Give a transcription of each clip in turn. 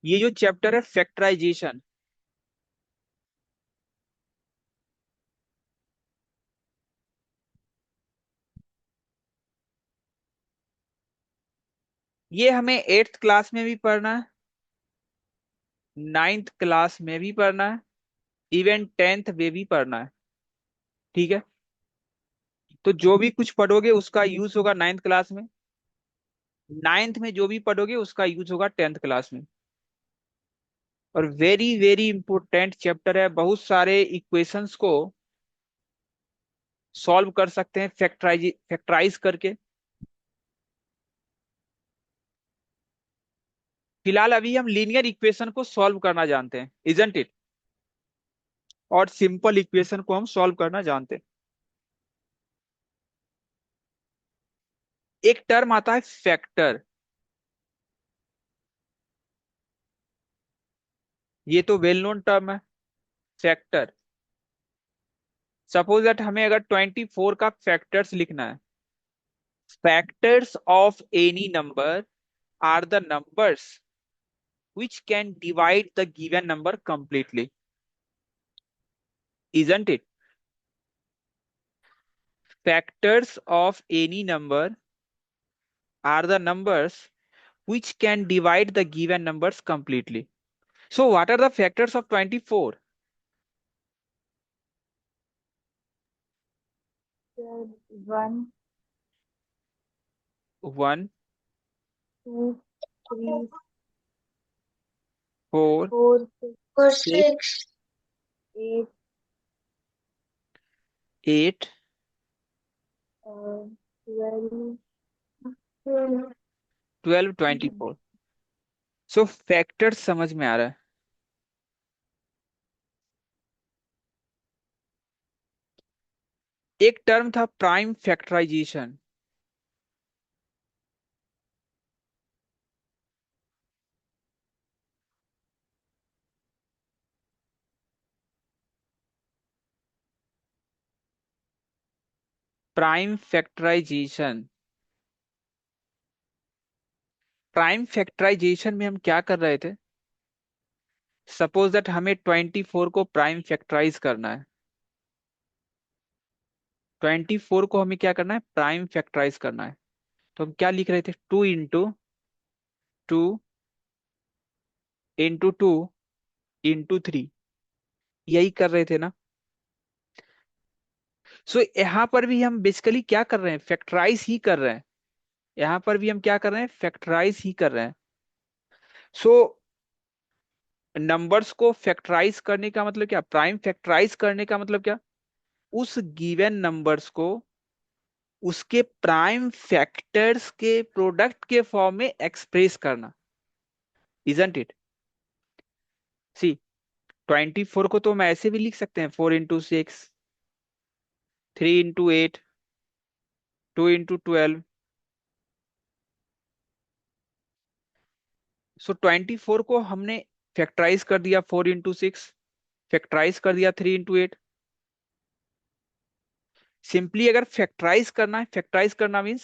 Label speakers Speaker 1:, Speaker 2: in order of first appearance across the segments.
Speaker 1: ये जो चैप्टर है फैक्टराइजेशन, ये हमें एट्थ क्लास में भी पढ़ना है, नाइन्थ क्लास में भी पढ़ना है, इवन टेंथ में भी पढ़ना है। ठीक है, तो जो भी कुछ पढ़ोगे उसका यूज होगा नाइन्थ क्लास में, नाइन्थ में जो भी पढ़ोगे उसका यूज होगा टेंथ क्लास में। और वेरी वेरी इंपॉर्टेंट चैप्टर है, बहुत सारे इक्वेशंस को सॉल्व कर सकते हैं फैक्टराइज करके। फिलहाल अभी हम लीनियर इक्वेशन को सॉल्व करना जानते हैं, इजंट इट, और सिंपल इक्वेशन को हम सॉल्व करना जानते हैं। एक टर्म आता है फैक्टर, ये तो वेल नोन टर्म है, फैक्टर। सपोज दैट हमें अगर 24 का फैक्टर्स लिखना है, factors of any number are the numbers which can divide the given number completely, isn't it? Factors of any number are the numbers which can divide the given numbers completely. So what are the factors of 24?
Speaker 2: 1,
Speaker 1: 1,
Speaker 2: 2, 3,
Speaker 1: 4,
Speaker 2: 4,
Speaker 3: और
Speaker 1: 6,
Speaker 3: 6,
Speaker 2: 8,
Speaker 1: 8,
Speaker 2: 12,
Speaker 1: 12, 24। सो factors समझ में आ रहा है। एक term था prime factorization. Prime factorization, prime factorization में हम क्या कर रहे थे? सपोज दैट हमें 24 को प्राइम फैक्टराइज करना है, 24 को हमें क्या करना है? प्राइम फैक्टराइज करना है। तो हम क्या लिख रहे थे? 2 इंटू 2 इंटू 3, यही कर रहे थे ना? सो यहाँ पर भी हम बेसिकली क्या कर रहे हैं? फैक्टराइज ही कर रहे हैं। यहाँ पर भी हम क्या कर रहे हैं? फैक्टराइज ही कर रहे हैं। सो नंबर्स को फैक्टराइज करने का मतलब क्या? प्राइम फैक्टराइज करने का मतलब क्या? उस गिवन नंबर्स को उसके प्राइम फैक्टर्स के प्रोडक्ट के फॉर्म में एक्सप्रेस करना, इजंट इट? सी, 24 को तो हम ऐसे भी लिख सकते हैं, 4 इंटू 6, 3 इंटू 8, 2 इंटू 12। सो 24 को हमने फैक्टराइज कर दिया, 4 इंटू 6, फैक्टराइज कर दिया 3 इंटू 8। सिंपली अगर फैक्टराइज करना है, फैक्टराइज करना मीन्स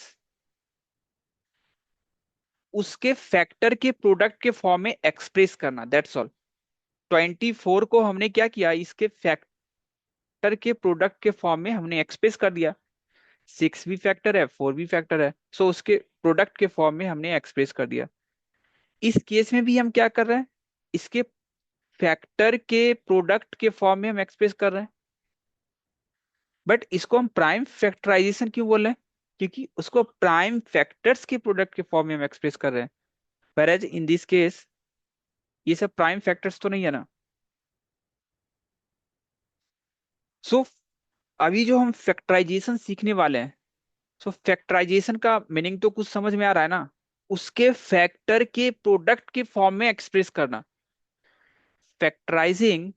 Speaker 1: उसके फैक्टर के प्रोडक्ट के फॉर्म में एक्सप्रेस करना, दैट्स ऑल। 24 को हमने क्या किया? इसके फैक्टर के प्रोडक्ट के फॉर्म में हमने एक्सप्रेस कर दिया। 6 भी फैक्टर है, 4 भी फैक्टर है, सो उसके प्रोडक्ट के फॉर्म में हमने एक्सप्रेस कर दिया। इस केस में भी हम क्या कर रहे हैं? इसके फैक्टर के प्रोडक्ट के फॉर्म में हम एक्सप्रेस कर रहे हैं। बट इसको हम प्राइम फैक्टराइजेशन क्यों बोल रहे हैं? क्योंकि उसको प्राइम फैक्टर्स के प्रोडक्ट के फॉर्म में हम एक्सप्रेस कर रहे हैं। whereas इन दिस केस ये सब प्राइम फैक्टर्स तो नहीं है ना। सो अभी जो हम फैक्टराइजेशन सीखने वाले हैं, सो फैक्टराइजेशन का मीनिंग तो कुछ समझ में आ रहा है ना? उसके फैक्टर के प्रोडक्ट के फॉर्म में एक्सप्रेस करना। Factorising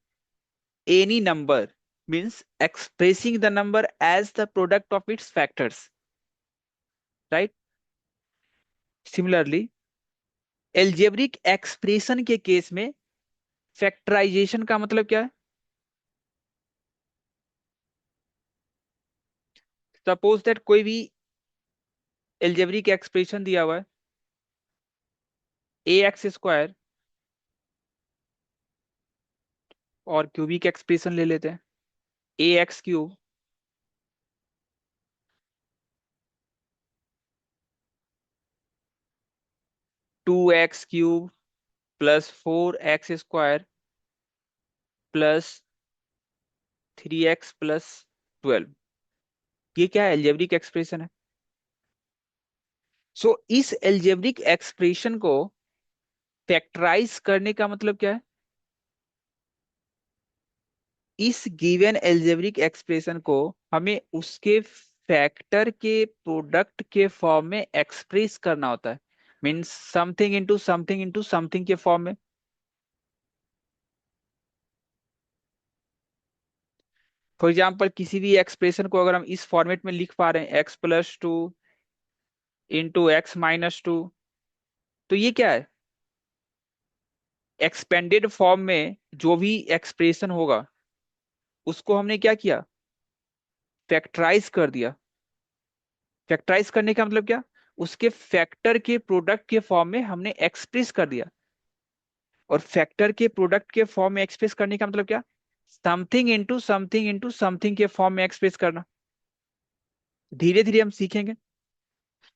Speaker 1: any number means expressing the number as the product of its factors, right? Similarly, algebraic expression के केस में फैक्टराइजेशन का मतलब क्या है? सपोज दैट कोई भी एल्जेब्रिक एक्सप्रेशन दिया हुआ है, ए एक्स स्क्वायर और क्यूबिक एक्सप्रेशन ले लेते हैं। ए x cube 2x³ +4x² +3x + 12, ये क्या है? एल्जेब्रिक एक्सप्रेशन है। सो इस एल्जेब्रिक एक्सप्रेशन को फैक्टराइज करने का मतलब क्या है? इस गिवन एल्जेब्रिक एक्सप्रेशन को हमें उसके फैक्टर के प्रोडक्ट के फॉर्म में एक्सप्रेस करना होता है। Means something into something into something के फॉर्म में। फॉर एग्जाम्पल किसी भी एक्सप्रेशन को अगर हम इस फॉर्मेट में लिख पा रहे हैं x+2 इंटू x-2, तो ये क्या है? एक्सपेंडेड फॉर्म में जो भी एक्सप्रेशन होगा उसको हमने क्या किया? फैक्टराइज कर दिया। फैक्टराइज करने का मतलब क्या? उसके फैक्टर के प्रोडक्ट के फॉर्म में हमने एक्सप्रेस कर दिया। और फैक्टर के प्रोडक्ट के फॉर्म में एक्सप्रेस करने का मतलब क्या? Something into something into something के फॉर्म में एक्सप्रेस करना। धीरे धीरे हम सीखेंगे।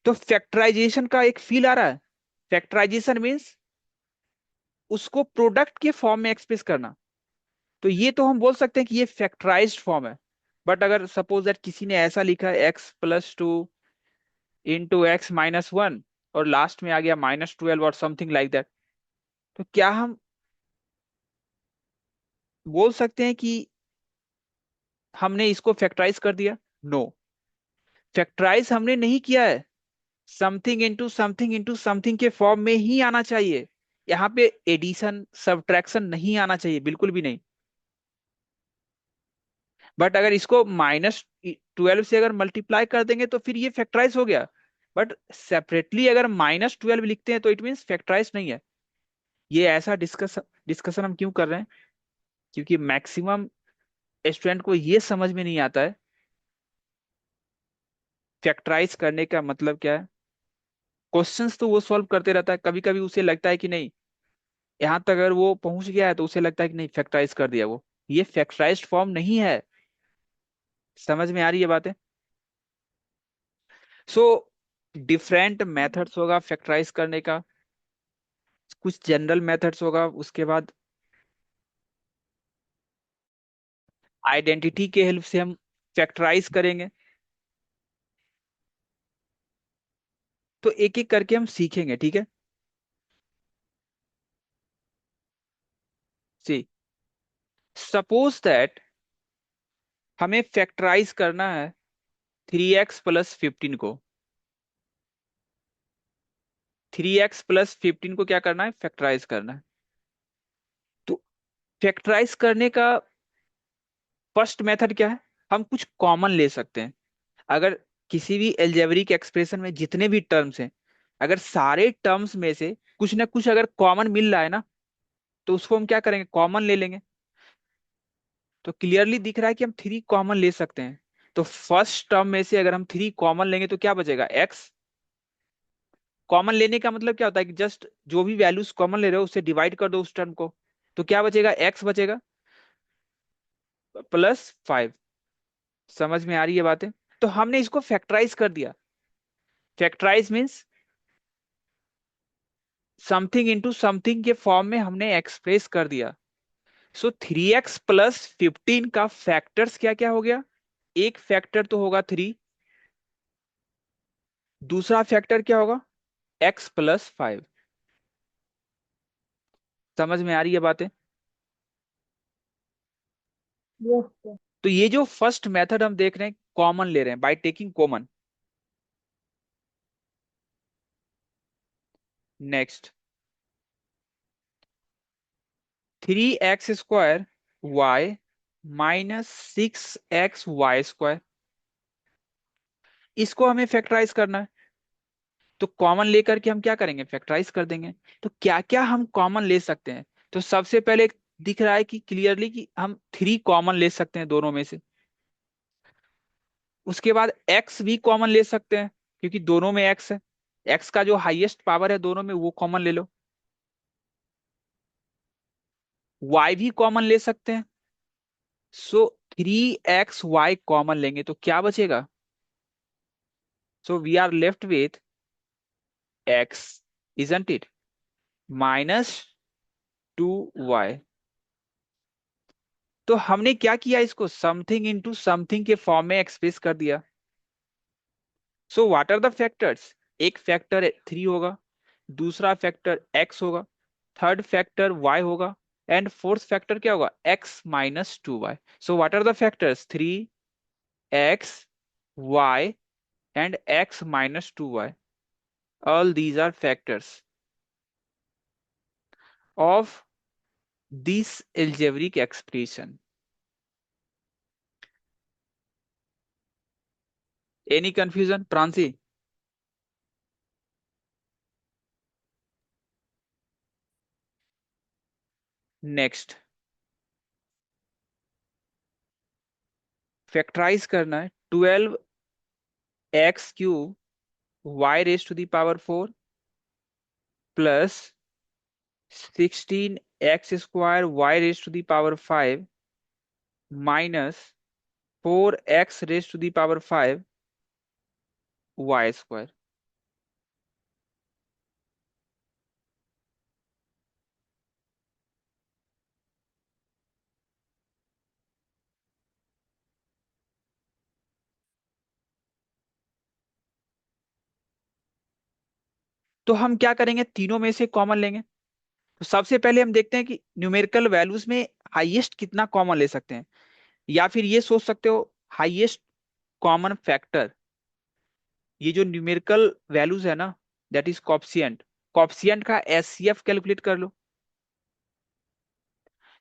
Speaker 1: तो फैक्टराइजेशन का एक फील आ रहा है। फैक्टराइजेशन मीन्स उसको प्रोडक्ट के फॉर्म में एक्सप्रेस करना। तो ये तो हम बोल सकते हैं कि ये फैक्टराइज्ड फॉर्म है। बट अगर सपोज दैट किसी ने ऐसा लिखा है x+2 इंटू x-1 और लास्ट में आ गया -12 और समथिंग लाइक दैट, तो क्या हम बोल सकते हैं कि हमने इसको फैक्टराइज कर दिया? नो, फैक्टराइज हमने नहीं किया है। Something into something into something के फॉर्म में ही आना चाहिए। यहाँ पे एडिशन सब्ट्रैक्शन नहीं आना चाहिए, बिल्कुल भी नहीं। बट अगर इसको -12 से अगर मल्टीप्लाई कर देंगे तो फिर ये फैक्टराइज हो गया। बट सेपरेटली अगर -12 लिखते हैं तो इट मीन्स फैक्टराइज नहीं है। ये ऐसा डिस्कशन हम क्यों कर रहे हैं? क्योंकि मैक्सिमम स्टूडेंट को ये समझ में नहीं आता है फैक्टराइज करने का मतलब क्या है। क्वेश्चंस तो वो सॉल्व करते रहता है, कभी कभी उसे लगता है कि नहीं, यहाँ तक अगर वो पहुंच गया है तो उसे लगता है कि नहीं फैक्टराइज कर दिया वो। ये फैक्टराइज्ड फॉर्म नहीं है। समझ में आ रही है बातें? सो डिफरेंट मेथड्स होगा फैक्टराइज करने का। कुछ जनरल मेथड्स होगा, उसके बाद आइडेंटिटी के हेल्प से हम फैक्टराइज करेंगे। तो एक एक करके हम सीखेंगे, ठीक है? सी, सपोज दैट हमें फैक्टराइज करना है 3x + 15 को। 3x + 15 को क्या करना है? फैक्टराइज करना है। तो फैक्टराइज करने का फर्स्ट मेथड क्या है? हम कुछ कॉमन ले सकते हैं। अगर किसी भी एल्जेब्रिक एक्सप्रेशन में जितने भी टर्म्स हैं, अगर सारे टर्म्स में से कुछ ना कुछ अगर कॉमन मिल रहा है ना, तो उसको हम क्या करेंगे? कॉमन ले लेंगे। तो क्लियरली दिख रहा है कि हम 3 कॉमन ले सकते हैं। तो फर्स्ट टर्म में से अगर हम 3 कॉमन लेंगे तो क्या बचेगा? x। कॉमन लेने का मतलब क्या होता है कि जस्ट जो भी वैल्यूज कॉमन ले रहे हो उससे डिवाइड कर दो उस टर्म को। तो क्या बचेगा? x बचेगा +5। समझ में आ रही है बातें? तो हमने इसको फैक्टराइज कर दिया। Factorize means something into something के फॉर्म में हमने एक्सप्रेस कर दिया। सो 3x + 15 का फैक्टर्स क्या क्या हो गया? एक फैक्टर तो होगा 3, दूसरा फैक्टर क्या होगा? x + 5। समझ में आ रही है बातें?
Speaker 2: Yes sir.
Speaker 1: तो ये जो फर्स्ट मेथड हम देख रहे हैं, कॉमन ले रहे हैं by taking common. Next, 3x² -6xy², इसको हमें फैक्टराइज करना है। तो कॉमन लेकर के हम क्या करेंगे? फैक्टराइज कर देंगे। तो क्या क्या हम कॉमन ले सकते हैं? तो सबसे पहले दिख रहा है कि क्लियरली कि हम 3 कॉमन ले सकते हैं दोनों में से। उसके बाद x भी कॉमन ले सकते हैं क्योंकि दोनों में x है। x का जो हाईएस्ट पावर है दोनों में वो कॉमन ले लो। वाई भी कॉमन ले सकते हैं। सो 3xy कॉमन लेंगे तो क्या बचेगा? So we are left with x, isn't it, -2y। तो हमने क्या किया, इसको समथिंग इंटू समथिंग के फॉर्म में एक्सप्रेस कर दिया। So what are the factors? एक फैक्टर 3 होगा, दूसरा फैक्टर x होगा, थर्ड फैक्टर y होगा, एंड फोर्थ फैक्टर क्या होगा? x-2y। So what are the factors? 3x, y and x-2y। All these are factors of this algebraic expression. Any confusion, Pransi? Next, factorise करना है। 12x³ y⁴ plus 16x² y⁵ minus 4x⁵ y²। तो हम क्या करेंगे, तीनों में से common लेंगे। तो सबसे पहले हम देखते हैं कि न्यूमेरिकल वैल्यूज में हाईएस्ट कितना कॉमन ले सकते हैं, या फिर ये सोच सकते हो हाईएस्ट कॉमन फैक्टर। ये जो न्यूमेरिकल वैल्यूज है ना, दैट इज कॉफिशिएंट। कॉफिशिएंट का एचसीएफ कैलकुलेट कर लो।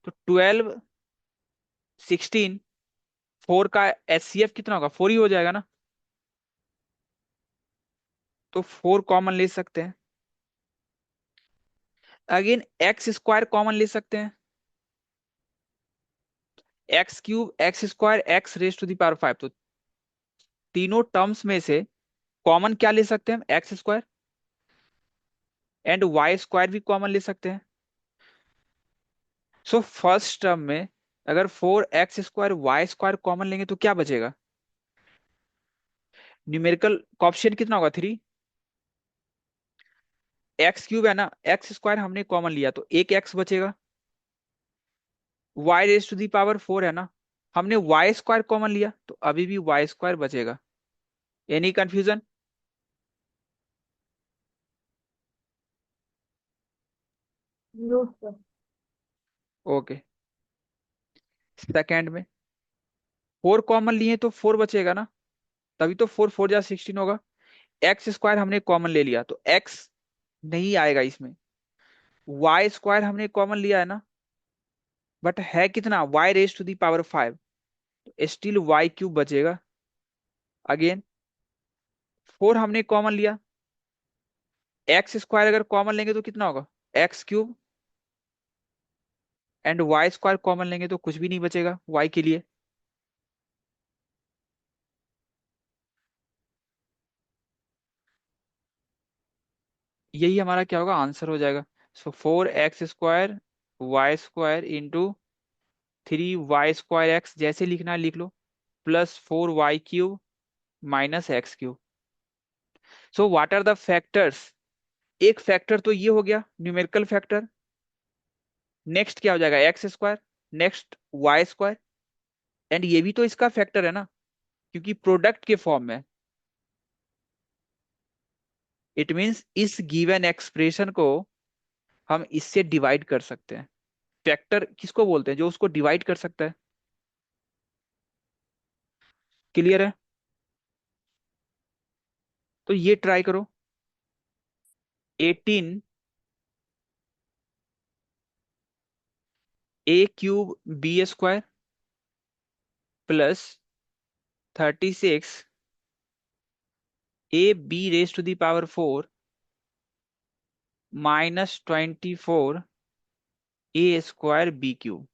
Speaker 1: तो 12, 16, 4 का एचसीएफ कितना होगा? 4 ही हो जाएगा ना। तो 4 कॉमन ले सकते हैं। अगेन x² कॉमन ले सकते हैं। x³ x² तो तीनों टर्म्स में से कॉमन क्या ले सकते हैं हम? x²। एंड y² भी कॉमन ले सकते हैं। सो फर्स्ट टर्म में अगर 4x² y² कॉमन लेंगे तो क्या बचेगा? न्यूमेरिकल कॉफिशिएंट कितना होगा? 3। x³ है ना, x² हमने कॉमन लिया तो एक x बचेगा। y⁴ है ना, हमने y² कॉमन लिया तो अभी भी y² बचेगा। Any confusion?
Speaker 2: No sir.
Speaker 1: Okay. Second में 4 कॉमन लिए तो 4 बचेगा ना, तभी तो 4 4 जा 16 होगा। x² हमने कॉमन ले लिया तो x नहीं आएगा इसमें। y² हमने कॉमन लिया है ना, बट है कितना? y⁵ स्टिल y³ बचेगा। अगेन 4 हमने कॉमन लिया, x² अगर कॉमन लेंगे तो कितना होगा? x³ एंड y² कॉमन लेंगे तो कुछ भी नहीं बचेगा y के लिए। यही हमारा क्या होगा? आंसर हो जाएगा। सो 4x² y² इंटू 3y²x, जैसे लिखना है लिख लो, plus 4y³ -x³। So what are the factors? एक फैक्टर तो ये हो गया न्यूमेरिकल फैक्टर। नेक्स्ट क्या हो जाएगा? x², नेक्स्ट y², एंड ये भी तो इसका फैक्टर है ना, क्योंकि प्रोडक्ट के फॉर्म में। इट मींस इस गिवन एक्सप्रेशन को हम इससे डिवाइड कर सकते हैं। फैक्टर किसको बोलते हैं? जो उसको डिवाइड कर सकता है। क्लियर है? तो ये ट्राई करो। 18 a³ plus 36 ab⁴ -24 a² b³।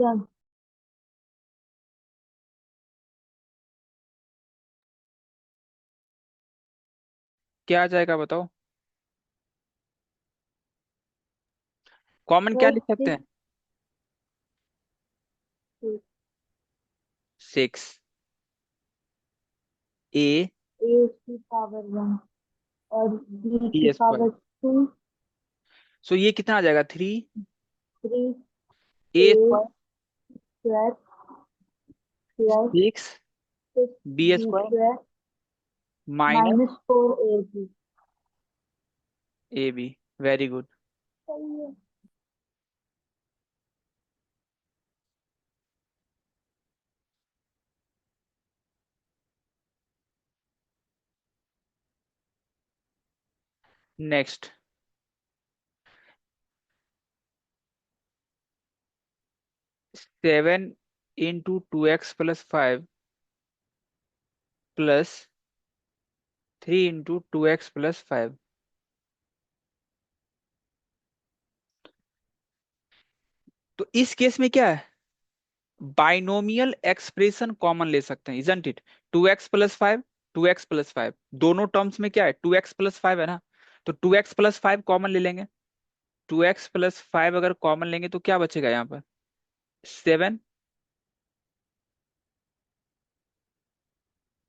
Speaker 2: Done.
Speaker 1: क्या आ जाएगा बताओ? कॉमन क्या
Speaker 2: सर
Speaker 1: लिख सकते हैं? 6 ए
Speaker 2: ए की पावर 1 और बी
Speaker 1: बी
Speaker 2: की
Speaker 1: स्क्वायर।
Speaker 2: पावर 2,
Speaker 1: सो ये कितना आ जाएगा? 3
Speaker 2: 3
Speaker 1: A
Speaker 2: A
Speaker 1: square
Speaker 2: square plus
Speaker 1: 6
Speaker 2: six
Speaker 1: B
Speaker 2: B
Speaker 1: square
Speaker 2: square
Speaker 1: minus
Speaker 2: minus 4 A B.
Speaker 1: A B. Very good.
Speaker 2: सही है।
Speaker 1: Next, 7 into 2x + 5 plus 3 into 2x + 5। तो इस केस में क्या है? बाइनोमियल एक्सप्रेशन कॉमन ले सकते हैं, इजंट इट? 2x + 5, 2x + 5 दोनों टर्म्स में क्या है? 2x + 5 है ना। तो 2x + 5 कॉमन ले लेंगे। 2x + 5 अगर कॉमन लेंगे तो क्या बचेगा यहाँ पर? 7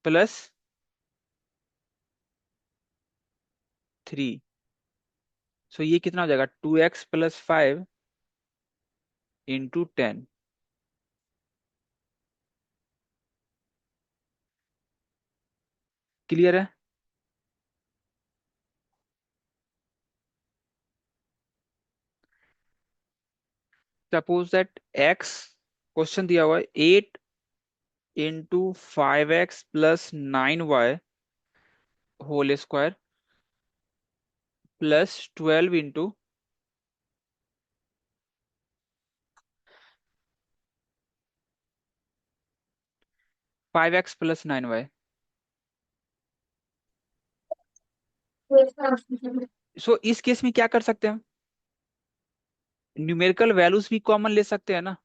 Speaker 1: + 3। सो ये कितना हो जाएगा? 2x + 5 × 10। क्लियर है? सपोज दैट x, क्वेश्चन दिया हुआ है 8 × 5x + 9y whole square plus 12 × 5x + 9y। सो इस केस में क्या कर सकते हैं हम? न्यूमेरिकल वैल्यूज भी कॉमन ले सकते हैं ना।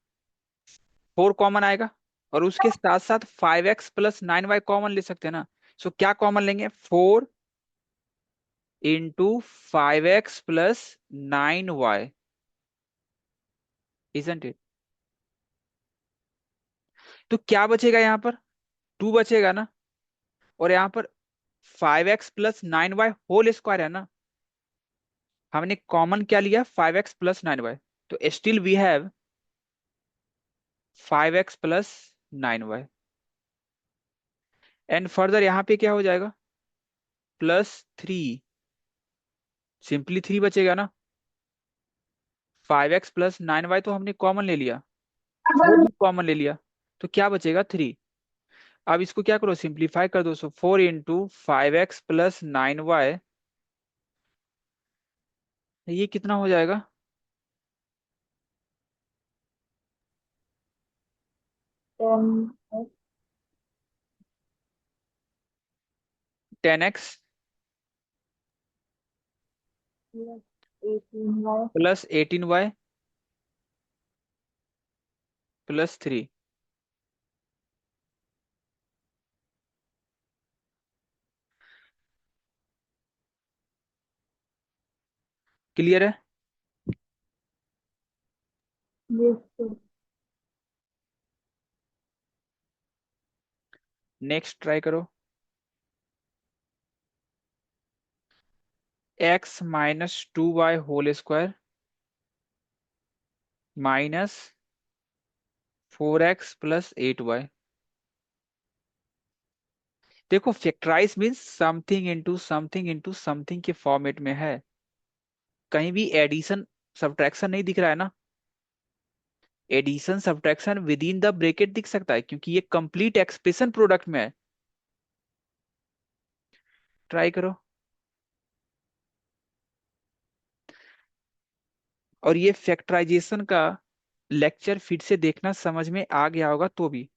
Speaker 1: 4 कॉमन आएगा और उसके साथ साथ 5x + 9y कॉमन ले सकते हैं ना। सो क्या कॉमन लेंगे? 4 × 5x + 9y, इजंट इट? तो क्या बचेगा यहाँ पर? 2 बचेगा ना। और यहाँ पर 5x + 9y होल स्क्वायर है ना। हमने कॉमन क्या लिया? 5x + 9y। तो still we have 5x + 9y। And further यहाँ पे क्या हो जाएगा? +3। सिंपली 3 बचेगा ना। 5x + 9y तो हमने कॉमन ले लिया, 4 भी कॉमन ले लिया। तो क्या बचेगा? 3। अब इसको क्या करो? सिंप्लीफाई कर दो। सो 4 × 5x + 9y, ये कितना हो जाएगा?
Speaker 2: 10
Speaker 1: 10x
Speaker 2: plus 18y
Speaker 1: +18y +3। Clear है?
Speaker 2: ये
Speaker 1: नेक्स्ट ट्राई करो। x - 2y whole square -4x + 8y। देखो, factorise means something into something into something के फॉर्मेट में है। कहीं भी एडिशन सब्ट्रैक्शन नहीं दिख रहा है ना। Addition subtraction within the bracket दिख सकता है क्योंकि ये कंप्लीट एक्सप्रेशन प्रोडक्ट में है। ट्राई करो। और ये फैक्टराइजेशन का लेक्चर फिर से देखना, समझ में आ गया होगा तो भी।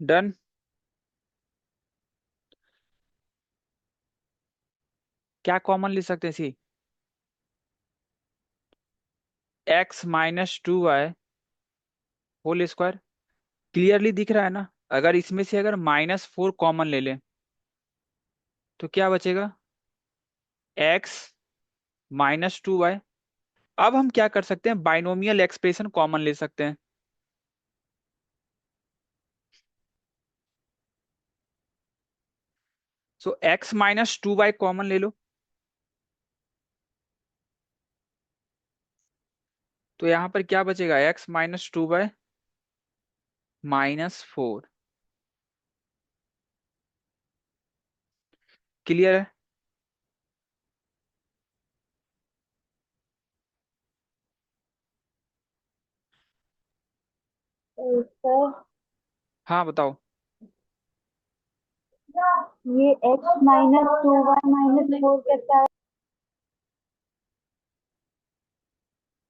Speaker 1: डन। क्या कॉमन ले सकते हैं इसी? x-2y whole square. क्लियरली दिख रहा है ना? अगर इसमें से अगर -4 कॉमन ले लें तो क्या बचेगा? x-2y। अब हम क्या कर सकते हैं, बाइनोमियल एक्सप्रेशन कॉमन ले सकते हैं। सो x-2y कॉमन ले लो, तो यहां पर क्या बचेगा? x-2y -4। क्लियर है?
Speaker 2: सर,
Speaker 1: हाँ बताओ।
Speaker 2: ये x-2y-4 कैसा है?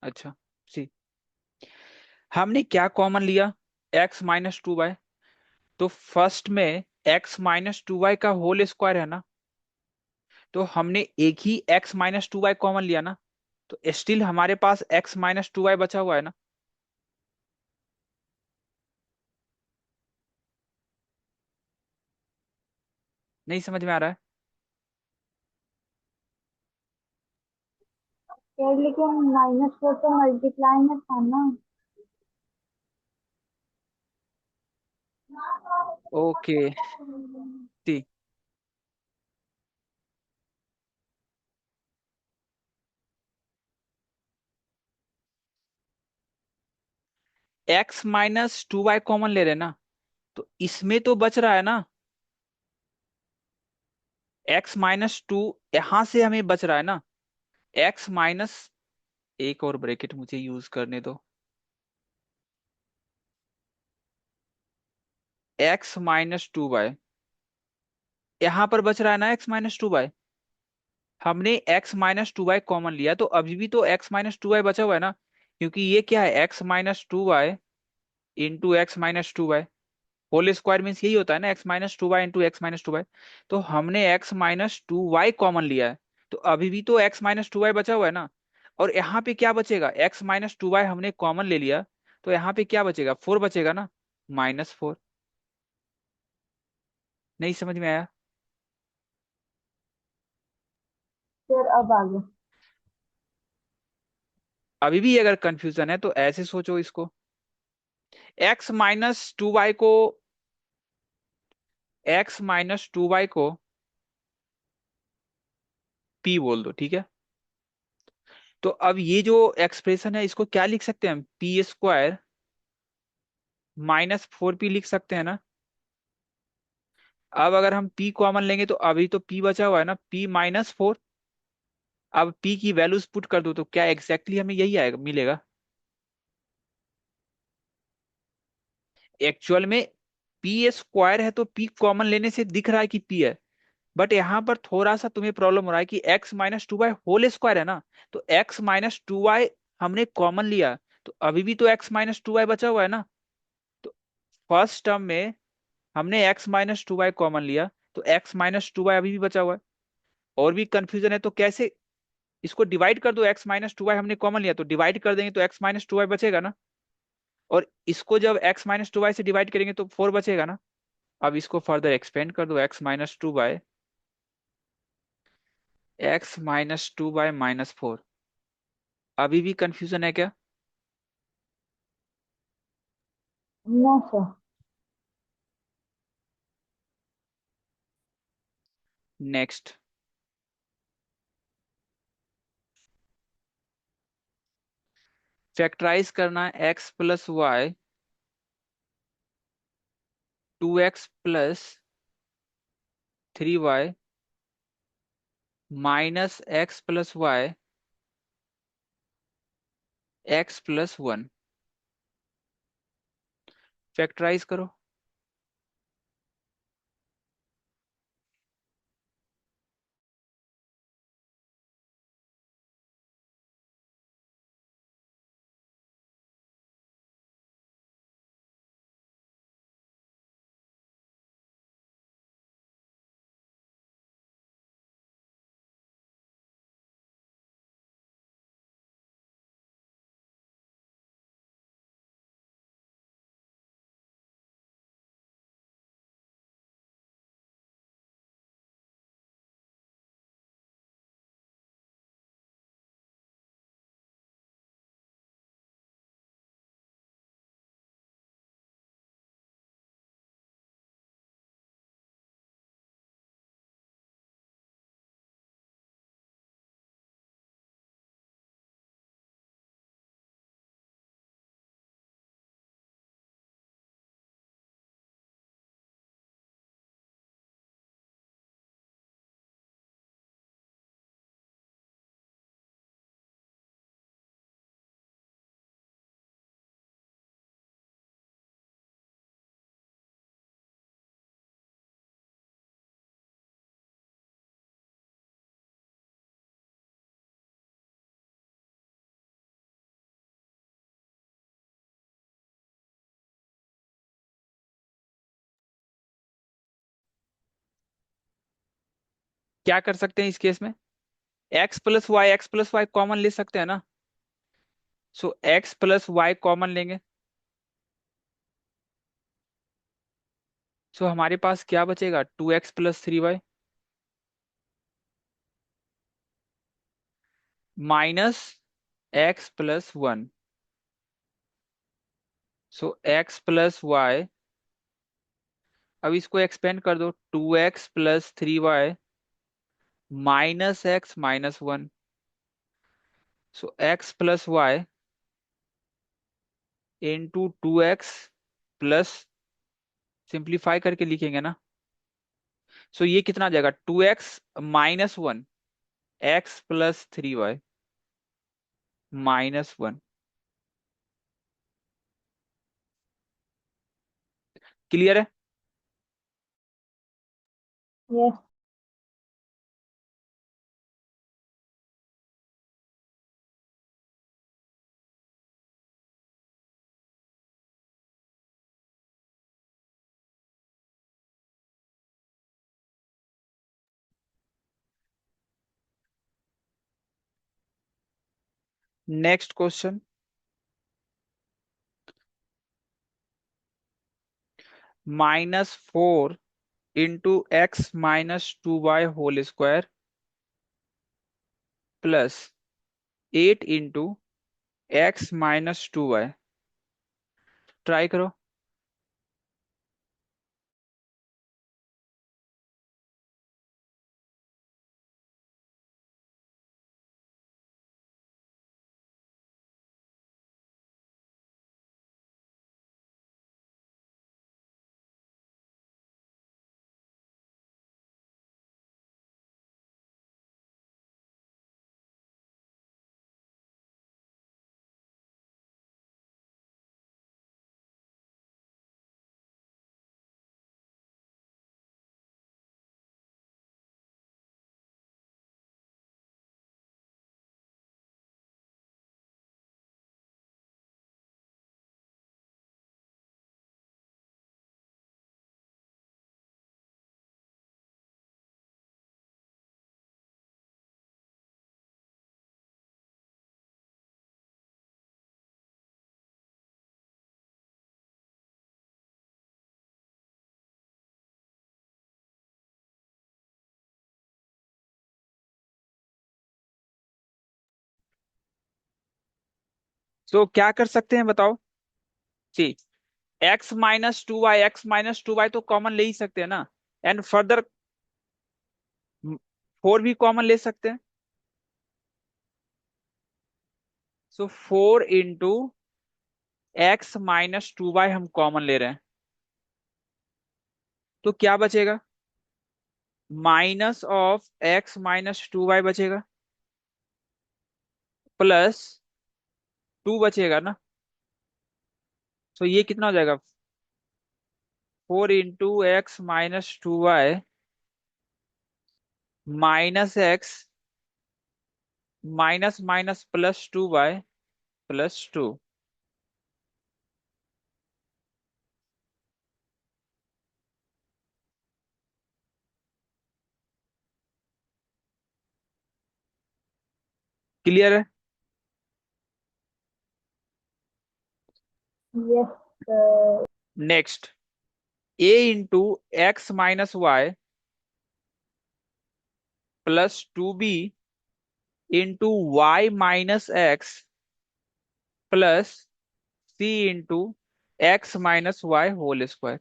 Speaker 1: अच्छा, सी, हमने क्या कॉमन लिया? x-2y। तो फर्स्ट में x-2y का होल स्क्वायर है ना, तो हमने एक ही x-2y कॉमन लिया ना, तो स्टिल हमारे पास x-2y बचा हुआ है ना। नहीं समझ में आ रहा है?
Speaker 2: सर लेकिन -4 तो मल्टीप्लाई में था ना।
Speaker 1: ओके, सी, x-2y कॉमन ले रहे हैं ना, तो इसमें तो बच रहा है ना x-2, यहां से हमें बच रहा है ना x माइनस, एक और ब्रैकेट मुझे यूज करने दो, x-2y। यहां पर बच रहा है ना x-2y। हमने x-2y कॉमन लिया, तो अभी भी तो x-2y बचा हुआ है ना, क्योंकि ये क्या है, x-2y into x-2y। Whole square means यही होता है ना, x-2y इंटू x-2y। तो हमने x-2y कॉमन लिया है, तो अभी भी तो x-2y बचा हुआ है ना। और यहाँ पे क्या बचेगा? x-2y हमने कॉमन ले लिया, तो यहाँ पे क्या बचेगा? 4 बचेगा ना, -4। नहीं समझ में आया?
Speaker 2: सर अब आगे।
Speaker 1: अभी भी अगर कंफ्यूजन है तो ऐसे सोचो इसको, x-2y को, x-2y को p बोल दो, ठीक है? तो अब ये जो एक्सप्रेशन है इसको क्या लिख सकते हैं हम? p² -4p लिख सकते हैं ना। अब अगर हम p कॉमन लेंगे तो अभी तो p बचा हुआ है ना, p-4। अब p की वैल्यूज पुट कर दो तो क्या एग्जैक्टली हमें यही आएगा, मिलेगा। एक्चुअल में p² है तो p कॉमन लेने से दिख रहा है कि p है, बट यहाँ पर थोड़ा सा तुम्हें प्रॉब्लम हो रहा है कि x-2y होल स्क्वायर है ना, तो x-2y हमने कॉमन लिया, तो अभी भी तो x-2y बचा हुआ है ना। तो फर्स्ट टर्म में हमने x-2y कॉमन लिया, तो x-2y अभी भी बचा हुआ है। और भी कंफ्यूजन है तो कैसे? इसको डिवाइड कर दो, x-2y हमने कॉमन लिया तो डिवाइड कर देंगे तो x-2y बचेगा ना। और इसको जब x-2y से डिवाइड करेंगे तो 4 बचेगा ना। अब इसको फर्दर एक्सपेंड कर दो, x-2y -4। अभी भी कंफ्यूजन है क्या?
Speaker 2: No sir.
Speaker 1: नेक्स्ट, फैक्टराइज करना है x+y 2x+3y -x+y x+1। Factorise करो। क्या कर सकते हैं इस केस में, एक्स प्लस वाई कॉमन ले सकते हैं ना। सो एक्स प्लस वाई कॉमन लेंगे। सो हमारे पास क्या बचेगा, 2x + 3y -x + 1। सो x + y, अब इसको एक्सपेंड कर दो, 2x + 3y -x - 1। सो x + y × 2x सिंप्लीफाई करके लिखेंगे ना। सो ये कितना आ जाएगा, 2x - 1, x + 3y -1। क्लियर है।
Speaker 2: Yes.
Speaker 1: Next question, -4 × x - 2y² +8 x - 2y। Try करो। सो क्या कर सकते हैं बताओ। सी, x - 2y तो कॉमन ले ही सकते हैं ना। एंड फर्दर 4 भी कॉमन ले सकते हैं। सो 4 × x - 2y हम कॉमन ले रहे हैं, तो क्या बचेगा, -(x - 2y) बचेगा, +2 बचेगा ना। सो ये कितना हो जाएगा, 4 × x - 2y -x +2y +2। Clear है।
Speaker 2: Yes sir.
Speaker 1: Next, a × x - y +2b × y - x c × x - y²।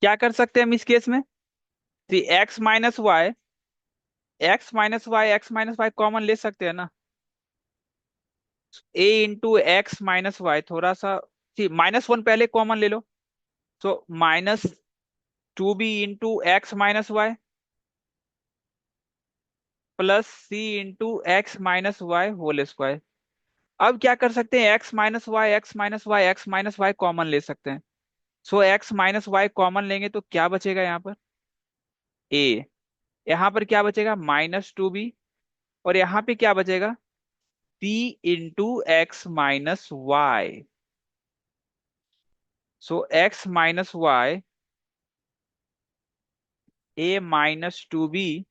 Speaker 1: क्या कर सकते हैं हम इस केस में? X minus Y, X minus Y common ले सकते हैं ना। A into X minus Y, थोड़ा सा -1 पहले कॉमन ले लो। So -2b into X minus Y plus C into X minus Y whole square. अब क्या कर सकते हैं, एक्स माइनस वाई कॉमन ले सकते हैं। सो एक्स माइनस वाई कॉमन लेंगे तो क्या बचेगा यहाँ पर? ए। यहाँ पर क्या बचेगा? -2b। और यहाँ पे क्या बचेगा? C into X minus Y. So X minus Y, a -2b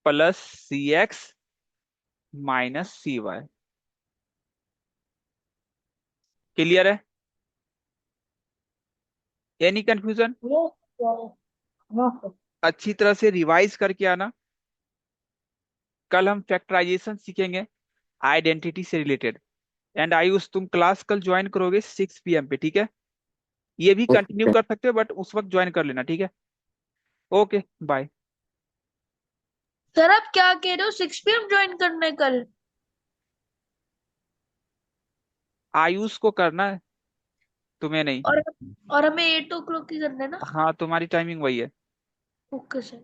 Speaker 1: plus C X minus C Y. Clear है? Any confusion?
Speaker 2: Yes sir. No sir.
Speaker 1: अच्छी तरह से रिवाइज करके आना। कल हम फैक्टराइजेशन सीखेंगे आइडेंटिटी से रिलेटेड। एंड आयुष, तुम क्लास कल ज्वाइन करोगे 6 PM पे, ठीक है? ये भी कंटिन्यू
Speaker 3: ओके।
Speaker 1: कर सकते हो बट उस वक्त ज्वाइन कर लेना, ठीक है? Okay, bye.
Speaker 4: सर आप क्या कह रहे हो, 6 PM ज्वाइन करने कल?
Speaker 1: आयुष को करना है, तुम्हें नहीं।
Speaker 4: और और हमें 8 o'clock ही करना है ना?
Speaker 1: हाँ, तुम्हारी टाइमिंग वही है।
Speaker 4: Okay sir.